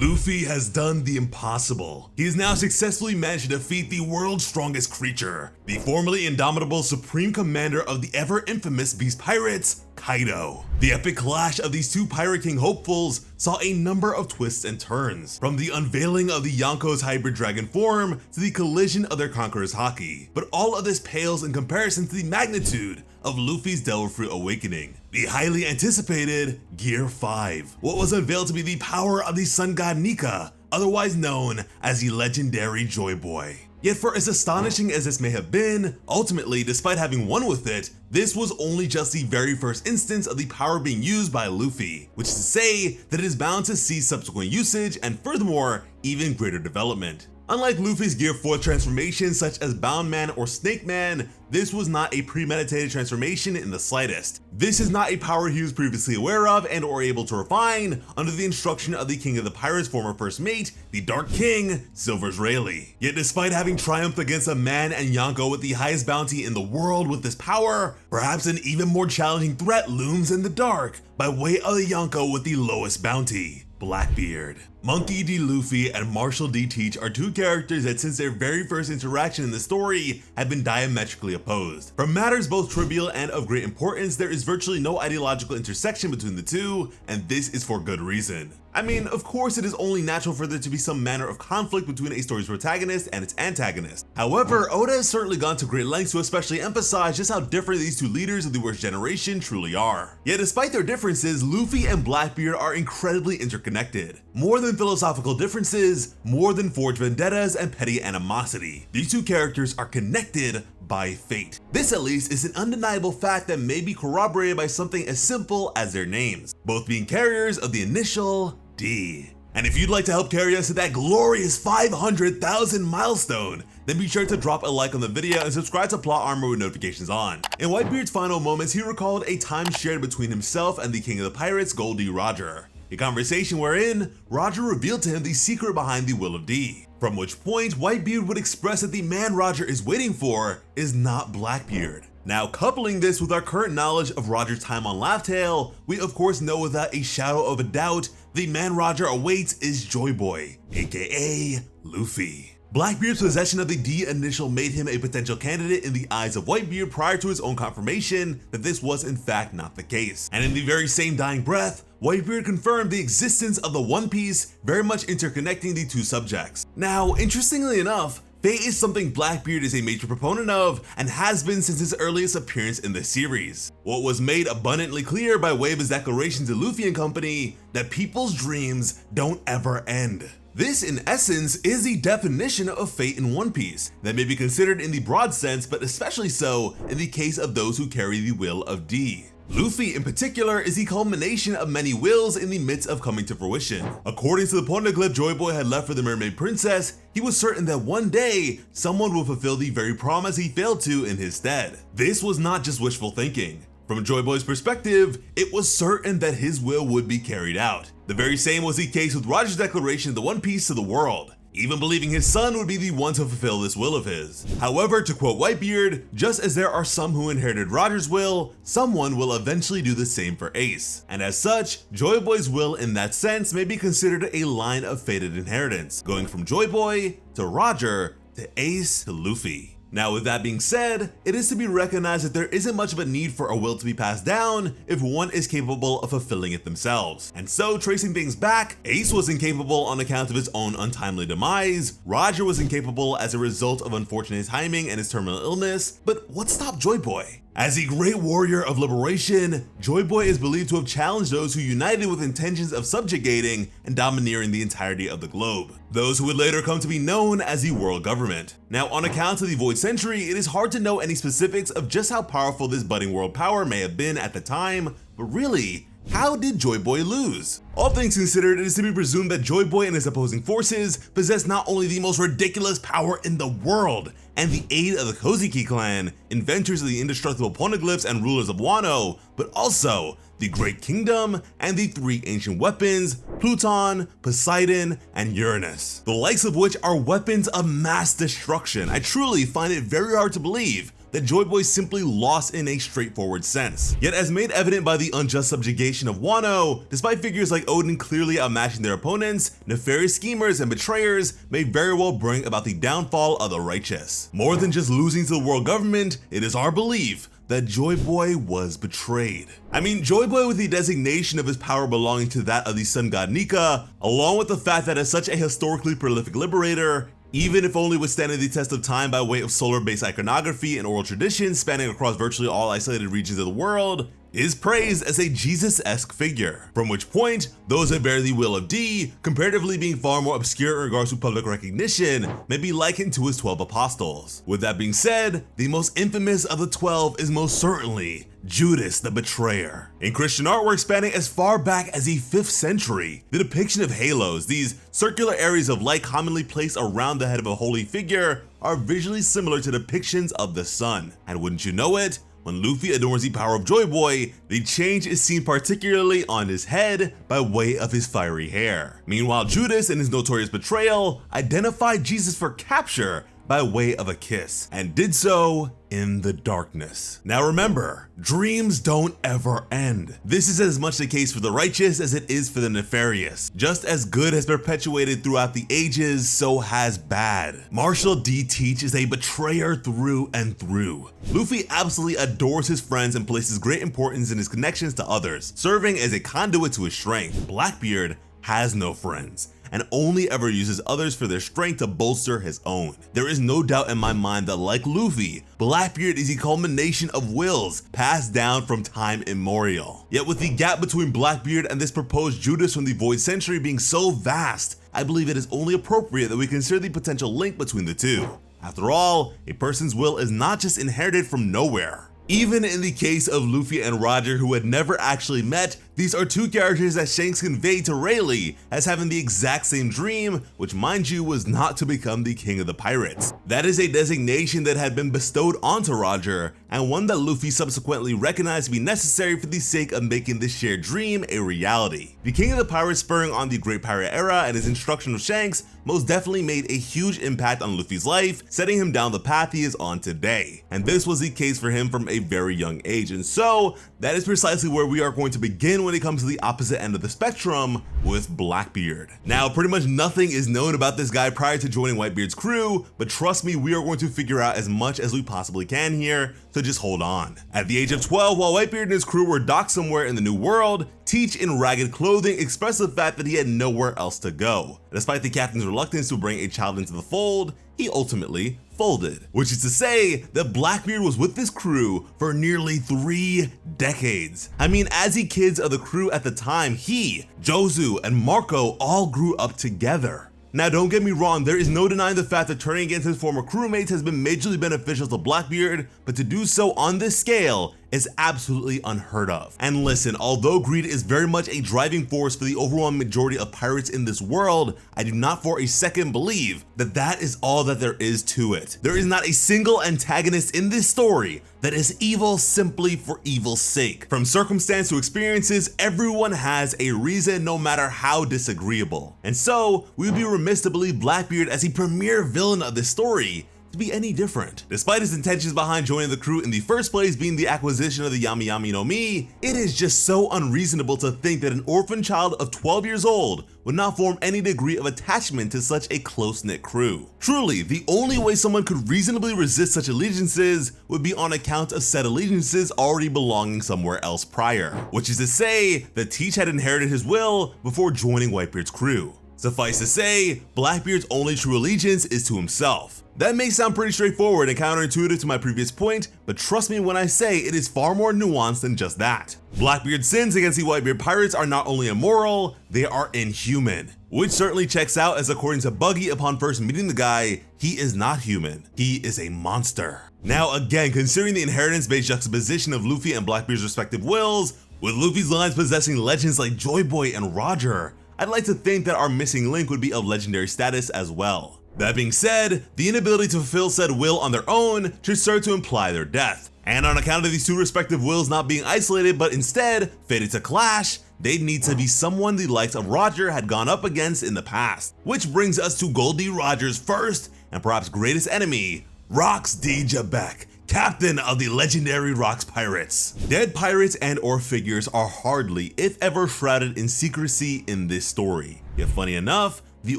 Luffy has done the impossible. He has now successfully managed to defeat the world's strongest creature, the formerly indomitable supreme commander of the ever-infamous beast pirates, Kaido. The epic clash of these two Pirate King hopefuls saw a number of twists and turns, from the unveiling of the Yonko's hybrid dragon form to the collision of their conqueror's haki. But all of this pales in comparison to the magnitude of Luffy's Devil Fruit awakening, the highly anticipated Gear 5, what was unveiled to be the power of the sun god Nika, otherwise known as the legendary Joy Boy. Yet for as astonishing as this may have been, ultimately, despite having won with it, this was only just the very first instance of the power being used by Luffy, which is to say that it is bound to see subsequent usage and furthermore, even greater development. Unlike Luffy's Gear 4 transformations such as Bound Man or Snake Man, this was not a premeditated transformation in the slightest. This is not a power he was previously aware of and or able to refine under the instruction of the King of the Pirates' former first mate, the Dark King, Silvers Rayleigh. Yet despite having triumphed against a man and Yonko with the highest bounty in the world with this power, perhaps an even more challenging threat looms in the dark by way of the Yonko with the lowest bounty, Blackbeard. Monkey D. Luffy and Marshall D. Teach are two characters that since their very first interaction in the story have been diametrically opposed. For matters both trivial and of great importance, there is virtually no ideological intersection between the two, and this is for good reason. I mean, of course it is only natural for there to be some manner of conflict between a story's protagonist and its antagonist. However, Oda has certainly gone to great lengths to especially emphasize just how different these two leaders of the worst generation truly are. Yet despite their differences, Luffy and Blackbeard are incredibly interconnected. More than philosophical differences, more than forged vendettas and petty animosity, these two characters are connected by fate. This at least is an undeniable fact that may be corroborated by something as simple as their names, both being carriers of the initial D. And if you'd like to help carry us to that glorious 500,000 milestone, then be sure to drop a like on the video and subscribe to Plot Armor with notifications on. In Whitebeard's final moments, he recalled a time shared between himself and the King of the Pirates, Goldie Roger. A conversation wherein Roger revealed to him the secret behind the Will of D. From which point, Whitebeard would express that the man Roger is waiting for is not Blackbeard. Now, coupling this with our current knowledge of Roger's time on Laugh Tale, we of course know without a shadow of a doubt the man Roger awaits is Joy Boy, aka Luffy. Blackbeard's possession of the D initial made him a potential candidate in the eyes of Whitebeard prior to his own confirmation that this was in fact not the case. And in the very same dying breath, Whitebeard confirmed the existence of the One Piece, very much interconnecting the two subjects. Now, interestingly enough, fate is something Blackbeard is a major proponent of and has been since his earliest appearance in the series. What was made abundantly clear by way of his declaration to Luffy and company that people's dreams don't ever end. This, in essence, is the definition of fate in One Piece that may be considered in the broad sense, but especially so in the case of those who carry the Will of D. Luffy, in particular, is the culmination of many wills in the midst of coming to fruition. According to the poneglyph Joy Boy had left for the Mermaid Princess, he was certain that one day, someone would fulfill the very promise he failed to in his stead. This was not just wishful thinking. From Joy Boy's perspective, it was certain that his will would be carried out. The very same was the case with Roger's declaration of the One Piece to the world, even believing his son would be the one to fulfill this will of his. However, to quote Whitebeard, just as there are some who inherited Roger's will, someone will eventually do the same for Ace. And as such, Joy Boy's will in that sense may be considered a line of fated inheritance, going from Joy Boy to Roger to Ace to Luffy. Now, with that being said, it is to be recognized that there isn't much of a need for a will to be passed down if one is capable of fulfilling it themselves. And so, tracing things back, Ace was incapable on account of his own untimely demise, Roger was incapable as a result of unfortunate timing and his terminal illness, but what stopped Joy Boy? As a great warrior of liberation, Joy Boy is believed to have challenged those who united with intentions of subjugating and domineering the entirety of the globe, those who would later come to be known as the world government. Now, on account of the Void Century, it is hard to know any specifics of just how powerful this budding world power may have been at the time, but really, how did Joy Boy lose? All things considered, it is to be presumed that Joy Boy and his opposing forces possess not only the most ridiculous power in the world, and the aid of the Koziki clan, inventors of the indestructible poneglyphs and rulers of Wano, but also the Great Kingdom and the three ancient weapons, Pluton, Poseidon, and Uranus, the likes of which are weapons of mass destruction. I truly find it very hard to believe that Joy Boy simply lost in a straightforward sense. Yet as made evident by the unjust subjugation of Wano, despite figures like Odin clearly outmatching their opponents, nefarious schemers and betrayers may very well bring about the downfall of the righteous. More than just losing to the world government, it is our belief that Joy Boy was betrayed. I mean, Joy Boy, with the designation of his power belonging to that of the sun god Nika, along with the fact that as such a historically prolific liberator, even if only withstanding the test of time by way of solar-based iconography and oral traditions spanning across virtually all isolated regions of the world, is praised as a Jesus-esque figure, from which point those that bear the will of D, comparatively being far more obscure in regards to public recognition, may be likened to his 12 apostles. With that being said, the most infamous of the 12 is most certainly Judas the Betrayer. In Christian artwork spanning as far back as the 5th century, the depiction of halos, these circular areas of light commonly placed around the head of a holy figure, are visually similar to depictions of the sun. And wouldn't you know it, when Luffy adorns the power of Joy Boy, the change is seen particularly on his head by way of his fiery hair. Meanwhile, Judas, in his notorious betrayal, identified Jesus for capture by way of a kiss, and did so in the darkness. Now remember, dreams don't ever end. This is as much the case for the righteous as it is for the nefarious. Just as good has perpetuated throughout the ages, so has bad. Marshall D. Teach is a betrayer through and through. Luffy absolutely adores his friends and places great importance in his connections to others, serving as a conduit to his strength. Blackbeard has no friends, and only ever uses others for their strength to bolster his own. There is no doubt in my mind that, like Luffy, Blackbeard is the culmination of wills passed down from time immemorial. Yet with the gap between Blackbeard and this proposed Judas from the Void Century being so vast, I believe it is only appropriate that we consider the potential link between the two. After all, a person's will is not just inherited from nowhere. Even in the case of Luffy and Roger, who had never actually met, these are two characters that Shanks conveyed to Rayleigh as having the exact same dream, which mind you was not to become the king of the pirates. That is a designation that had been bestowed onto Roger, and one that Luffy subsequently recognized to be necessary for the sake of making this shared dream a reality. The king of the pirates, spurring on the Great Pirate Era and his instruction of Shanks, most definitely made a huge impact on Luffy's life, setting him down the path he is on today. And this was the case for him from a very young age, and so that is precisely where we are going to begin when it comes to the opposite end of the spectrum with Blackbeard. Now, pretty much nothing is known about this guy prior to joining Whitebeard's crew, but trust me, we are going to figure out as much as we possibly can here, so just hold on. At the age of 12, while Whitebeard and his crew were docked somewhere in the New World, Teach, in ragged clothing, expressed the fact that he had nowhere else to go. Despite the captain's reluctance to bring a child into the fold, he ultimately folded, which is to say that Blackbeard was with this crew for nearly 3 decades. I mean, as the kids of the crew at the time, he, Jozu, and Marco all grew up together. Now, don't get me wrong, there is no denying the fact that turning against his former crewmates has been majorly beneficial to Blackbeard, but to do so on this scale is absolutely unheard of. And listen, although greed is very much a driving force for the overwhelming majority of pirates in this world, I do not for a second believe that that is all that there is to it. There is not a single antagonist in this story that is evil simply for evil's sake. From circumstance to experiences, everyone has a reason, no matter how disagreeable. And so, we would be remiss to believe Blackbeard as the premier villain of this story to be any different. Despite his intentions behind joining the crew in the first place being the acquisition of the Yami Yami no Mi, it is just so unreasonable to think that an orphan child of 12 years old would not form any degree of attachment to such a close-knit crew. Truly, the only way someone could reasonably resist such allegiances would be on account of said allegiances already belonging somewhere else prior, which is to say that Teach had inherited his will before joining Whitebeard's crew. Suffice to say, Blackbeard's only true allegiance is to himself. That may sound pretty straightforward and counterintuitive to my previous point, but trust me when I say it is far more nuanced than just that. Blackbeard's sins against the Whitebeard pirates are not only immoral, they are inhuman. Which certainly checks out, as according to Buggy upon first meeting the guy, he is not human, he is a monster. Now again, considering the inheritance-based juxtaposition of Luffy and Blackbeard's respective wills, with Luffy's lines possessing legends like Joy Boy and Roger, I'd like to think that our missing link would be of legendary status as well. That being said, the inability to fulfill said will on their own should serve to imply their death. And on account of these two respective wills not being isolated but instead fated to clash, they'd need to be someone the likes of Roger had gone up against in the past. Which brings us to Goldie Roger's first and perhaps greatest enemy, Rox D. Jabek, captain of the legendary Rocks Pirates. Dead pirates and or figures are hardly, if ever, shrouded in secrecy in this story. Yet funny enough, the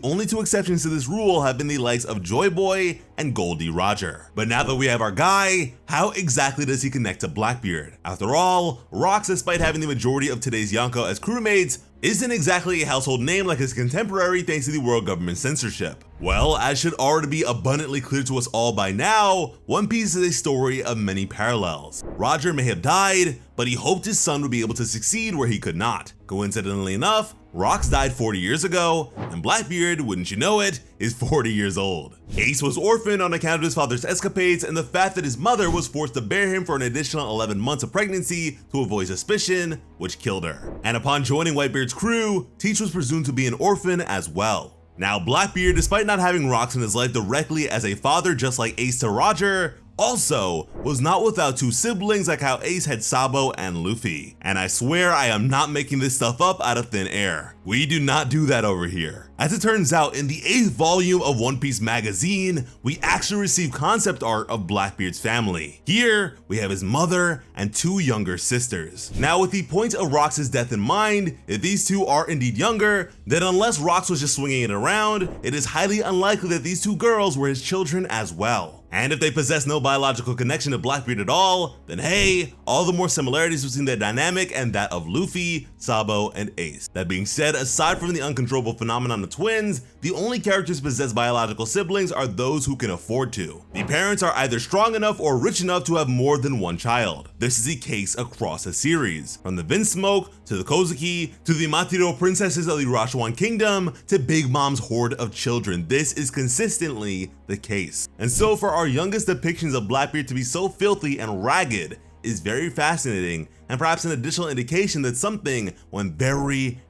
only two exceptions to this rule have been the likes of Joy Boy and Goldie Roger. But now that we have our guy, how exactly does he connect to Blackbeard? After all, Rocks, despite having the majority of today's Yonko as crewmates, isn't exactly a household name like his contemporary thanks to the world government censorship. Well, as should already be abundantly clear to us all by now, One Piece is a story of many parallels. Roger may have died, but he hoped his son would be able to succeed where he could not. Coincidentally enough, Rocks died 40 years ago, and Blackbeard, wouldn't you know it, is 40 years old. Ace was orphaned on account of his father's escapades and the fact that his mother was forced to bear him for an additional 11 months of pregnancy to avoid suspicion, which killed her. And upon joining Whitebeard's crew, Teach was presumed to be an orphan as well. Now Blackbeard, despite not having Rocks in his life directly as a father just like Ace to Roger, also was not without two siblings like how Ace had Sabo and Luffy. And I swear I am not making this stuff up out of thin air. We do not do that over here. As it turns out, in the 8th volume of One Piece magazine, we actually receive concept art of Blackbeard's family. Here, we have his mother and two younger sisters. Now with the point of Rocks' death in mind, if these two are indeed younger, then unless Rocks was just swinging it around, it is highly unlikely that these two girls were his children as well. And if they possess no biological connection to Blackbeard at all, then hey, all the more similarities between their dynamic and that of Luffy, Sabo, and Ace. That being said, aside from the uncontrollable phenomenon of twins, the only characters possess biological siblings are those who can afford to. The parents are either strong enough or rich enough to have more than one child. This is the case across the series, from the Vinsmoke, to the Kozuki, to the Matiro princesses of the Rashuan Kingdom, to Big Mom's horde of children. This is consistently the case. And so for our youngest depictions of Blackbeard to be so filthy and ragged is very fascinating, and perhaps an additional indication that something went very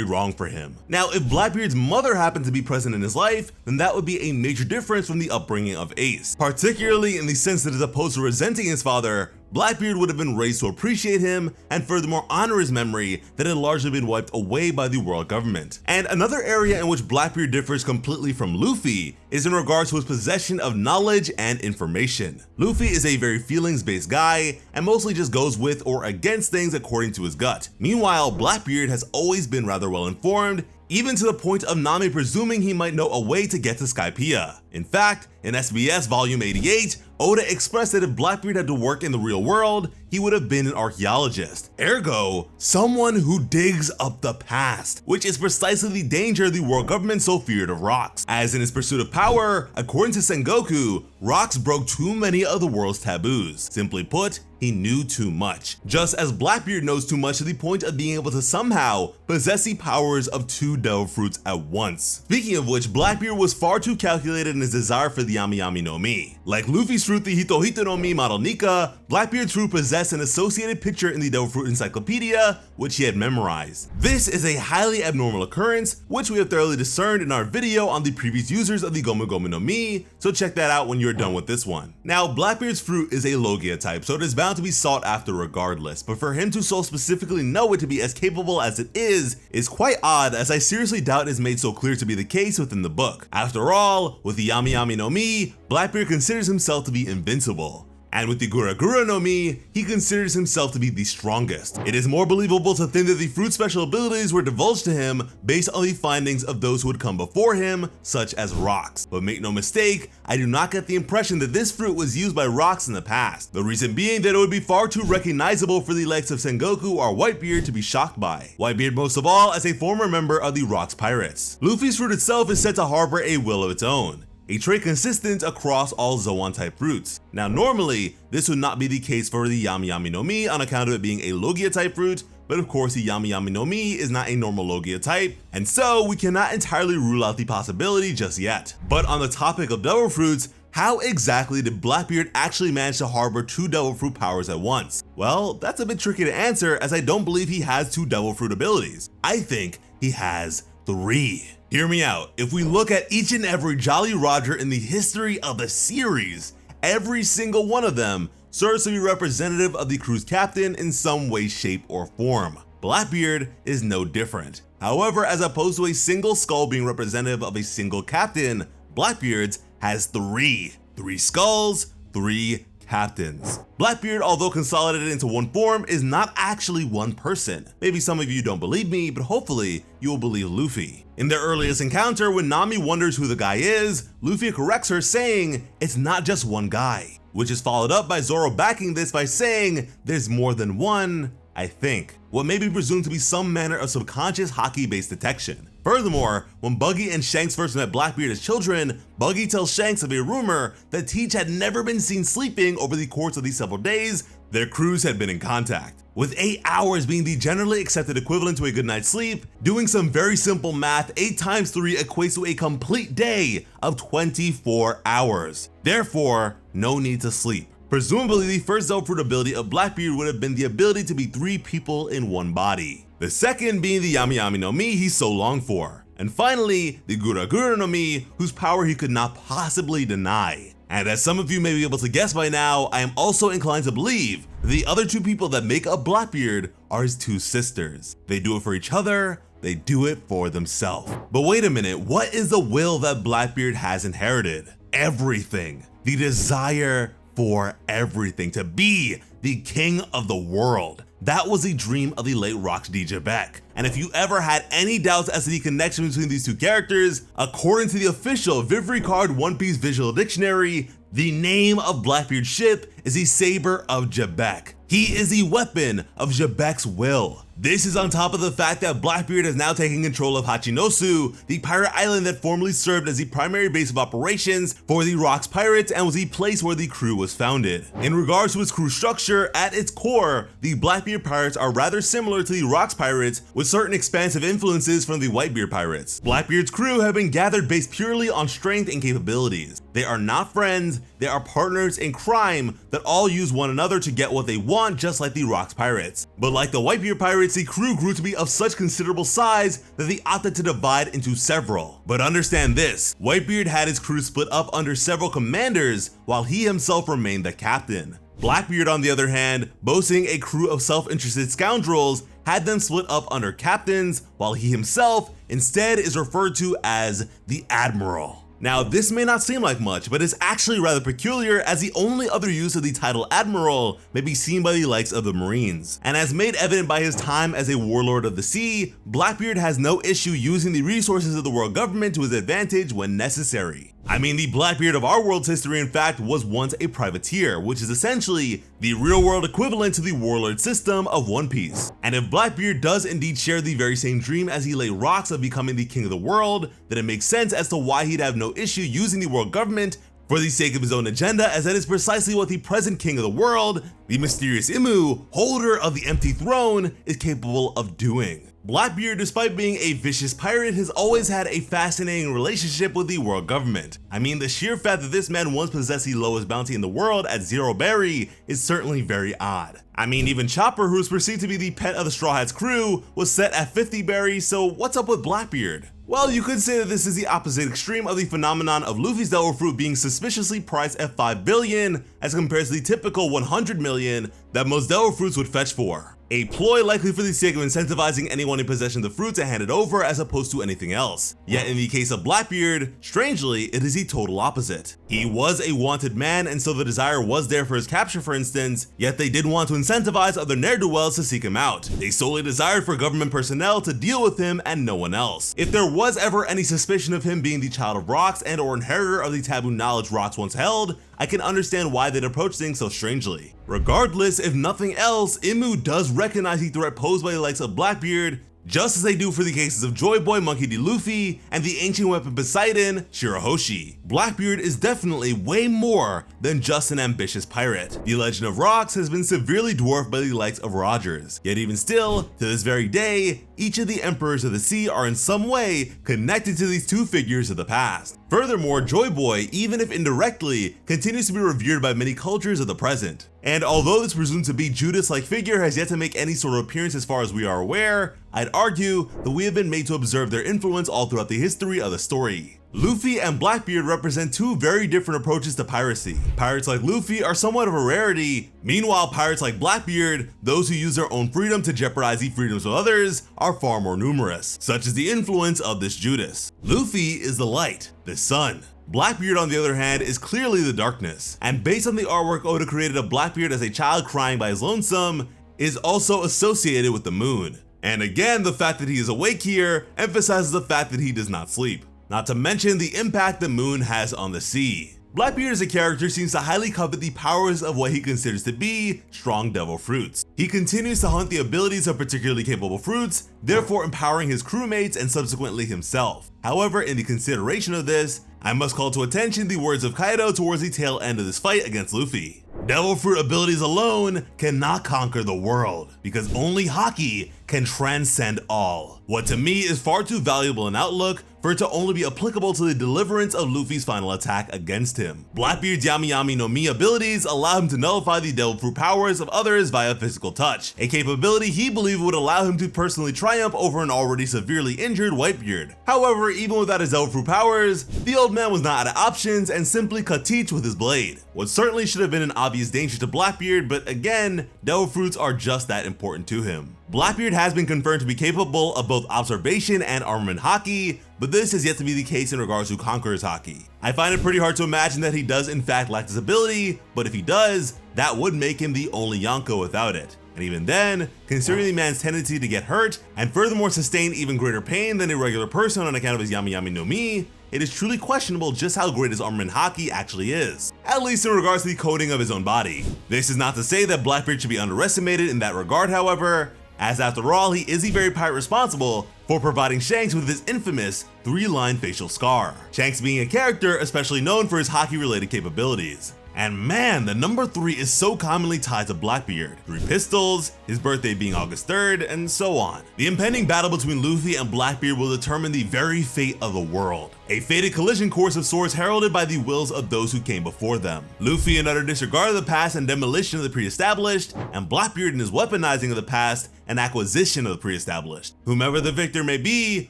wrong for him. Now, if Blackbeard's mother happened to be present in his life, then that would be a major difference from the upbringing of Ace, particularly in the sense that as opposed to resenting his father, Blackbeard would have been raised to appreciate him and furthermore honor his memory that had largely been wiped away by the world government. And another area in which Blackbeard differs completely from Luffy is in regards to his possession of knowledge and information. Luffy is a very feelings-based guy and mostly just goes with or against things according to his gut. Meanwhile, Blackbeard has always been rather well informed, even to the point of Nami presuming he might know a way to get to Skypiea. In fact, in SBS Volume 88, Oda expressed that if Blackbeard had to work in the real world, he would have been an archaeologist. Ergo, someone who digs up the past, which is precisely the danger the world government so feared of Rocks. As in his pursuit of power, according to Sengoku, Rocks broke too many of the world's taboos. Simply put, he knew too much. Just as Blackbeard knows too much to the point of being able to somehow possess the powers of two devil fruits at once. Speaking of which, Blackbeard was far too calculated in his desire for the Yami Yami no Mi. Like Luffy's fruit, the Hito Hito no Mi model Nika, Blackbeard's fruit possessed an associated picture in the Devil Fruit Encyclopedia, which he had memorized. This is a highly abnormal occurrence, which we have thoroughly discerned in our video on the previous users of the Gomu Gomu no Mi, so check that out when you're done with this one. Now, Blackbeard's fruit is a Logia type, so it is bound to be sought after regardless, but for him to so specifically know it to be as capable as it is quite odd, as I seriously doubt it is made so clear to be the case within the book. After all, with the Yami Yami no Mi, Blackbeard considers himself to be invincible. And with the Gura Gura no Mi, he considers himself to be the strongest. It is more believable to think that the fruit's special abilities were divulged to him based on the findings of those who had come before him, such as Rocks. But make no mistake, I do not get the impression that this fruit was used by Rocks in the past. The reason being that it would be far too recognizable for the likes of Sengoku or Whitebeard to be shocked by. Whitebeard most of all as a former member of the Rocks Pirates. Luffy's fruit itself is said to harbor a will of its own, a trait consistent across all Zoan type fruits. Now normally, this would not be the case for the Yami Yami no Mi on account of it being a Logia type fruit, but of course the Yami Yami no Mi is not a normal Logia type, and so we cannot entirely rule out the possibility just yet. But on the topic of devil fruits, how exactly did Blackbeard actually manage to harbor two devil fruit powers at once? Well, that's a bit tricky to answer as I don't believe he has two devil fruit abilities. I think he has 3. Hear me out. If we look at each and every Jolly Roger in the history of the series, every single one of them serves to be representative of the crew's captain in some way, shape, or form. Blackbeard is no different. However, as opposed to a single skull being representative of a single captain, Blackbeard's has 3. 3 skulls, 3 captains. Blackbeard, although consolidated into one form, is not actually one person. Maybe some of you don't believe me, but hopefully you will believe Luffy. In their earliest encounter, when Nami wonders who the guy is, Luffy corrects her saying it's not just one guy, which is followed up by Zoro backing this by saying there's more than one, I think. What may be presumed to be some manner of subconscious Haki-based detection. Furthermore, when Buggy and Shanks first met Blackbeard as children, Buggy tells Shanks of a rumor that Teach had never been seen sleeping over the course of these several days their crews had been in contact. With 8 hours being the generally accepted equivalent to a good night's sleep, doing some very simple math, 8 times 3 equates to a complete day of 24 hours. Therefore, no need to sleep. Presumably, the first Devil Fruit ability of Blackbeard would have been the ability to be 3 people in one body. The second being the Yami Yami no Mi he so longed for. And finally, the Gura Gura no Mi, whose power he could not possibly deny. And as some of you may be able to guess by now, I am also inclined to believe the other 2 people that make up Blackbeard are his 2 sisters. They do it for each other, they do it for themselves. But wait a minute, what is the will that Blackbeard has inherited? Everything. The desire for everything, to be the king of the world. That was the dream of the late Rox D. Jabek. And if you ever had any doubts as to the connection between these 2 characters, according to the official Viv Ricard One Piece Visual Dictionary, the name of Blackbeard's ship is the Saber of Jabek. He is the weapon of Jabek's will. This is on top of the fact that Blackbeard has now taken control of Hachinosu, the pirate island that formerly served as the primary base of operations for the Rox pirates and was the place where the crew was founded. In regards to its crew structure, at its core, the Blackbeard pirates are rather similar to the Rox pirates with certain expansive influences from the Whitebeard pirates. Blackbeard's crew have been gathered based purely on strength and capabilities. They are not friends, they are partners in crime that all use one another to get what they want, just like the Rox pirates. But like the Whitebeard pirates, the crew grew to be of such considerable size that they opted to divide into several. But understand this, Whitebeard had his crew split up under several commanders while he himself remained the captain. Blackbeard, on the other hand, boasting a crew of self-interested scoundrels, had them split up under captains, while he himself instead is referred to as the Admiral. Now, this may not seem like much, but is actually rather peculiar, as the only other use of the title Admiral may be seen by the likes of the Marines. And as made evident by his time as a warlord of the sea, Blackbeard has no issue using the resources of the world government to his advantage when necessary. I mean, the Blackbeard of our world's history, in fact, was once a privateer, which is essentially the real-world equivalent to the warlord system of One Piece. And if Blackbeard does indeed share the very same dream as he lay Rox of becoming the king of the world, then it makes sense as to why he'd have no issue using the world government for the sake of his own agenda, as that is precisely what the present king of the world, the mysterious Imu, holder of the empty throne, is capable of doing. Blackbeard, despite being a vicious pirate, has always had a fascinating relationship with the world government. I mean, the sheer fact that this man once possessed the lowest bounty in the world at 0 berry is certainly very odd. I mean, even Chopper, who is perceived to be the pet of the Straw Hats crew, was set at 50 berry, so what's up with Blackbeard? Well, you could say that this is the opposite extreme of the phenomenon of Luffy's Devil Fruit being suspiciously priced at 5 billion as compared to the typical 100 million that most Devil Fruits would fetch for. A ploy likely for the sake of incentivizing anyone in possession of the fruit to hand it over as opposed to anything else. Yet in the case of Blackbeard, strangely, it is the total opposite. He was a wanted man, and so the desire was there for his capture, for instance, yet they didn't want to incentivize other ne'er-do-wells to seek him out. They solely desired for government personnel to deal with him and no one else. If there was ever any suspicion of him being the child of Rox and or inheritor of the taboo knowledge Rox once held, I can understand why they'd approach things so strangely. Regardless, if nothing else, Imu does recognize the threat posed by the likes of Blackbeard, just as they do for the cases of Joy Boy Monkey D. Luffy and the ancient weapon Poseidon, Shirahoshi. Blackbeard is definitely way more than just an ambitious pirate. The legend of Rox has been severely dwarfed by the likes of Rogers, yet even still, to this very day, each of the emperors of the sea are in some way connected to these 2 figures of the past. Furthermore, Joy Boy, even if indirectly, continues to be revered by many cultures of the present. And although this presumed to be Judas-like figure has yet to make any sort of appearance as far as we are aware, I'd argue that we have been made to observe their influence all throughout the history of the story. Luffy and Blackbeard represent two very different approaches to piracy. Pirates like Luffy are somewhat of a rarity, meanwhile pirates like Blackbeard, those who use their own freedom to jeopardize the freedoms of others, are far more numerous. Such is the influence of this Judas. Luffy is the light, the sun. Blackbeard, on the other hand, is clearly the darkness, and based on the artwork Oda created of Blackbeard as a child crying by his lonesome, is also associated with the moon. And again, the fact that he is awake here emphasizes the fact that he does not sleep. Not to mention the impact the moon has on the sea. Blackbeard as a character seems to highly covet the powers of what he considers to be strong devil fruits. He continues to hunt the abilities of particularly capable fruits, therefore empowering his crewmates and subsequently himself. However, in the consideration of this, I must call to attention the words of Kaido towards the tail end of this fight against Luffy. Devil fruit abilities alone cannot conquer the world, because only Haki can transcend all. What to me is far too valuable an outlook for it to only be applicable to the deliverance of Luffy's final attack against him. Blackbeard's Yami Yami no Mi abilities allow him to nullify the devil fruit powers of others via physical touch, a capability he believed would allow him to personally triumph over an already severely injured Whitebeard. However, even without his devil fruit powers, the old man was not out of options and simply cut teeth with his blade. What certainly should have been an obvious danger to Blackbeard, but again, devil fruits are just that important to him. Blackbeard has been confirmed to be capable of both observation and armament haki, but this is yet to be the case in regards to Conqueror's haki. I find it pretty hard to imagine that he does in fact lack this ability, but if he does, that would make him the only Yonko without it. And even then, considering the man's tendency to get hurt and furthermore sustain even greater pain than a regular person on account of his Yami Yami no Mi, it is truly questionable just how great his armament haki actually is, at least in regards to the coating of his own body. This is not to say that Blackbeard should be underestimated in that regard, however, as after all, he is the very pirate responsible for providing Shanks with his infamous 3-line facial scar. Shanks being a character especially known for his haki-related capabilities. And man, the number 3 is so commonly tied to Blackbeard. 3 pistols, his birthday being August 3rd, and so on. The impending battle between Luffy and Blackbeard will determine the very fate of the world. A fated collision course of sorts heralded by the wills of those who came before them. Luffy in utter disregard of the past and demolition of the pre-established, and Blackbeard in his weaponizing of the past and acquisition of the pre-established. Whomever the victor may be,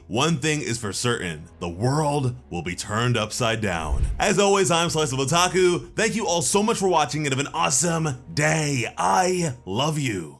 one thing is for certain: the world will be turned upside down. As always, I'm Slice of Otaku. Thank you all so much for watching and have an awesome day. I love you.